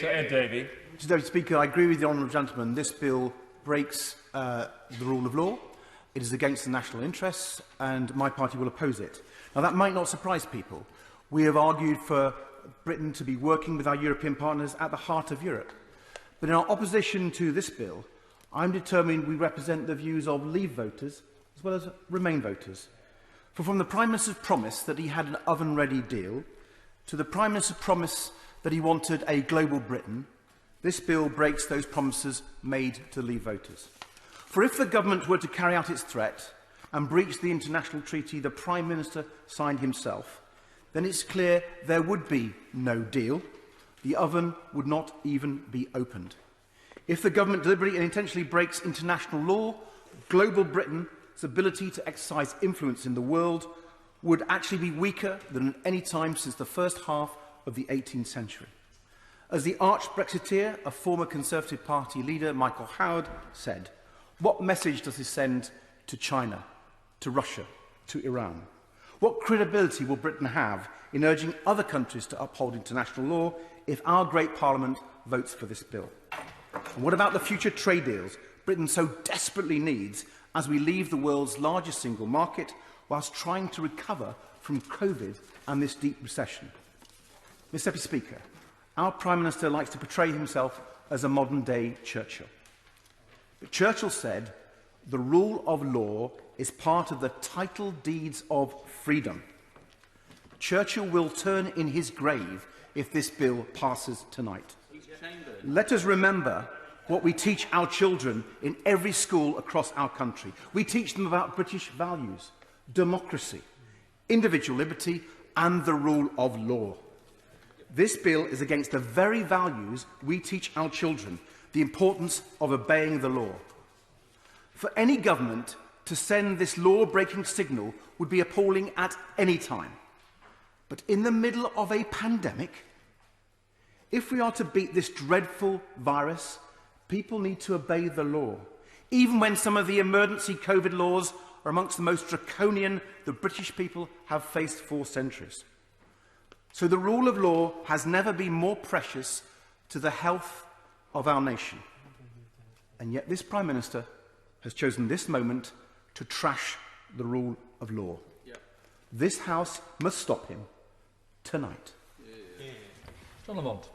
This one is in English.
Sir Ed Davey. Mr Deputy Speaker, I agree with the honourable gentleman. This bill breaks the rule of law. It is against the national interests, and my party will oppose it. Now, that might not surprise people. We have argued for Britain to be working with our European partners at the heart of Europe. But in our opposition to this bill, I'm determined we represent the views of Leave voters as well as Remain voters. For from the Prime Minister's promise that he had an oven-ready deal, to the Prime Minister's promise that he wanted a global Britain, this bill breaks those promises made to Leave voters. For if the government were to carry out its threat and breach the international treaty the Prime Minister signed himself, then it's clear there would be no deal. The oven would not even be opened. If the government deliberately and intentionally breaks international law, global Britain's ability to exercise influence in the world would actually be weaker than at any time since the first half of the 18th century. As the arch-Brexiteer, a former Conservative Party leader, Michael Howard, said, what message does this send to China, to Russia, to Iran? What credibility will Britain have in urging other countries to uphold international law if our great Parliament votes for this bill? And what about the future trade deals Britain so desperately needs as we leave the world's largest single market whilst trying to recover from COVID and this deep recession? Mr Deputy Speaker, our Prime Minister likes to portray himself as a modern-day Churchill. But Churchill said, the rule of law is part of the title deeds of freedom. Churchill will turn in his grave if this bill passes tonight. Let us remember what we teach our children in every school across our country. We teach them about British values, democracy, individual liberty and the rule of law. This bill is against the very values we teach our children, the importance of obeying the law. For any government to send this law-breaking signal would be appalling at any time. But in the middle of a pandemic, if we are to beat this dreadful virus, people need to obey the law, even when some of the emergency COVID laws are amongst the most draconian the British people have faced for centuries. So the rule of law has never been more precious to the health of our nation. And yet this Prime Minister has chosen this moment to trash the rule of law. This House must stop him tonight. John Lamont.